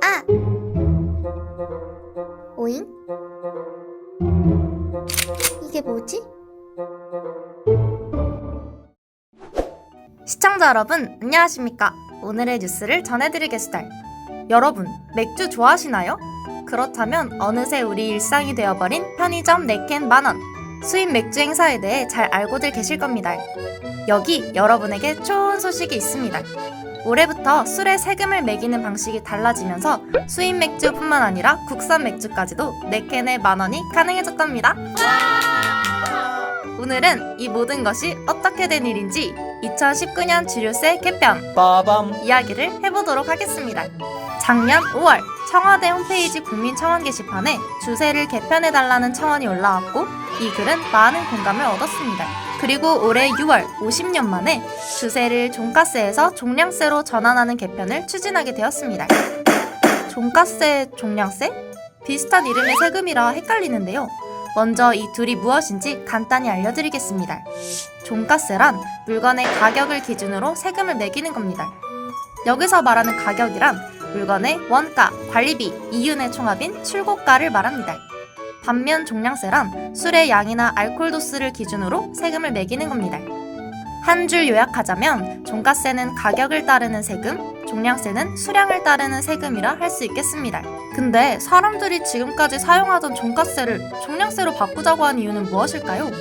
아! 오잉? 이게 뭐지? 시청자 여러분, 안녕하십니까? 오늘의 뉴스를 전해드리겠습니다. 여러분, 맥주 좋아하시나요? 그렇다면 어느새 우리 일상이 되어버린 편의점 네캔 만원 수입 맥주 행사에 대해 잘 알고들 계실 겁니다. 여기 여러분에게 좋은 소식이 있습니다. 올해부터 술에 세금을 매기는 방식이 달라지면서 수입 맥주뿐만 아니라 국산 맥주까지도 네캔에 만원이 가능해졌답니다. 오늘은 이 모든 것이 어떻게 된 일인지 2019년 주류세 개편 이야기를 해보도록 하겠습니다. 작년 5월 청와대 홈페이지 국민청원 게시판에 주세를 개편해달라는 청원이 올라왔고 이 글은 많은 공감을 얻었습니다. 그리고 올해 6월 50년 만에 주세를 종가세에서 종량세로 전환하는 개편을 추진하게 되었습니다. 종가세, 종량세? 비슷한 이름의 세금이라 헷갈리는데요. 먼저 이 둘이 무엇인지 간단히 알려드리겠습니다. 종가세란 물건의 가격을 기준으로 세금을 매기는 겁니다. 여기서 말하는 가격이란 물건의 원가, 관리비, 이윤의 총합인 출고가를 말합니다. 반면 종량세란 술의 양이나 알코올 도수를 기준으로 세금을 매기는 겁니다. 한 줄 요약하자면 종가세는 가격을 따르는 세금, 종량세는 수량을 따르는 세금이라 할 수 있겠습니다. 근데 사람들이 지금까지 사용하던 종가세를 종량세로 바꾸자고 한 이유는 무엇일까요?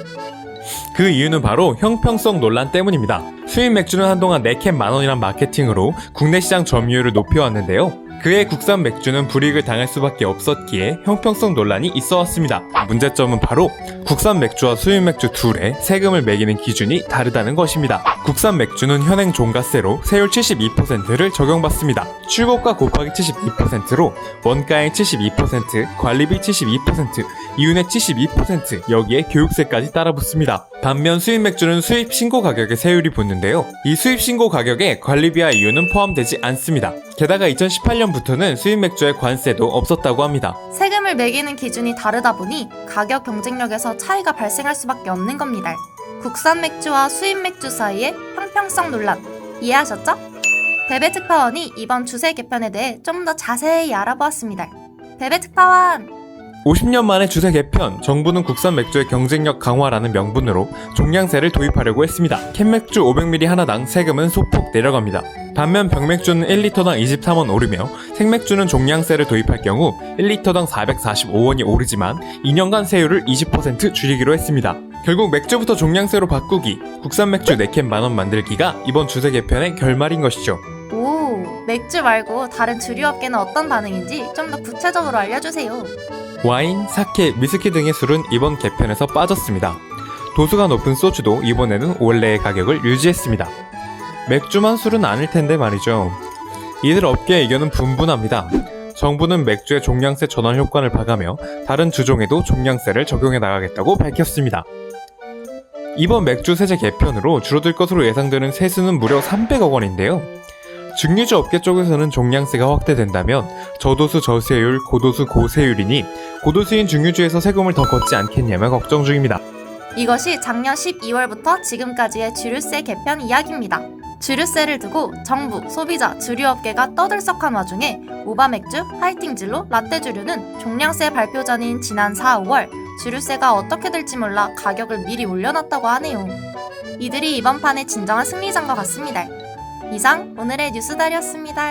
그 이유는 바로 형평성 논란 때문입니다. 수입 맥주는 한동안 네캔 만원이란 마케팅으로 국내 시장 점유율을 높여왔는데요. 그해 국산 맥주는 불이익을 당할 수밖에 없었기에 형평성 논란이 있어왔습니다. 문제점은 바로 국산 맥주와 수입 맥주 둘에 세금을 매기는 기준이 다르다는 것입니다. 국산 맥주는 현행 종가세로 세율 72%를 적용받습니다. 출고가 곱하기 72%로 원가의 72%, 관리비 72%, 이윤의 72%, 여기에 교육세까지 따라붙습니다. 반면 수입 맥주는 수입 신고 가격에 세율이 붙는데요. 이 수입 신고 가격에 관리비와 이윤은 포함되지 않습니다. 게다가 2018년부터는 수입 맥주의 관세도 없었다고 합니다. 세금을 매기는 기준이 다르다 보니 가격 경쟁력에서 차이가 발생할 수밖에 없는 겁니다. 국산 맥주와 수입 맥주 사이의 형평성 논란 이해하셨죠? 베베특파원이 이번 주세 개편에 대해 좀 더 자세히 알아보았습니다. 베베특파원! 50년 만에 주세 개편, 정부는 국산 맥주의 경쟁력 강화라는 명분으로 종량세를 도입하려고 했습니다. 캔맥주 500ml 하나당 세금은 소폭 내려갑니다. 반면 병맥주는 1리터당 23원 오르며 생맥주는 종량세를 도입할 경우 1리터당 445원이 오르지만 2년간 세율을 20% 줄이기로 했습니다. 결국 맥주부터 종량세로 바꾸기, 국산 맥주 네캔 만원 만들기가 이번 주세 개편의 결말인 것이죠. 오, 맥주 말고 다른 주류업계는 어떤 반응인지 좀 더 구체적으로 알려주세요. 와인, 사케, 위스키 등의 술은 이번 개편에서 빠졌습니다. 도수가 높은 소주도 이번에는 원래의 가격을 유지했습니다. 맥주만 술은 아닐 텐데 말이죠. 이들 업계의 의견은 분분합니다. 정부는 맥주의 종량세 전환 효과를 봐가며 다른 주종에도 종량세를 적용해 나가겠다고 밝혔습니다. 이번 맥주 세제 개편으로 줄어들 것으로 예상되는 세수는 무려 300억 원인데요. 증류주 업계 쪽에서는 종량세가 확대된다면 저도수 저세율, 고도수 고세율이니 고도수인 증류주에서 세금을 더 걷지 않겠냐며 걱정 중입니다. 이것이 작년 12월부터 지금까지의 주류세 개편 이야기입니다. 주류세를 두고 정부, 소비자, 주류업계가 떠들썩한 와중에 오바맥주, 하이팅진로, 라떼주류는 종량세 발표 전인 지난 4, 5월 주류세가 어떻게 될지 몰라 가격을 미리 올려놨다고 하네요. 이들이 이번 판의 진정한 승리자인 것 같습니다. 이상 오늘의 뉴스다리였습니다.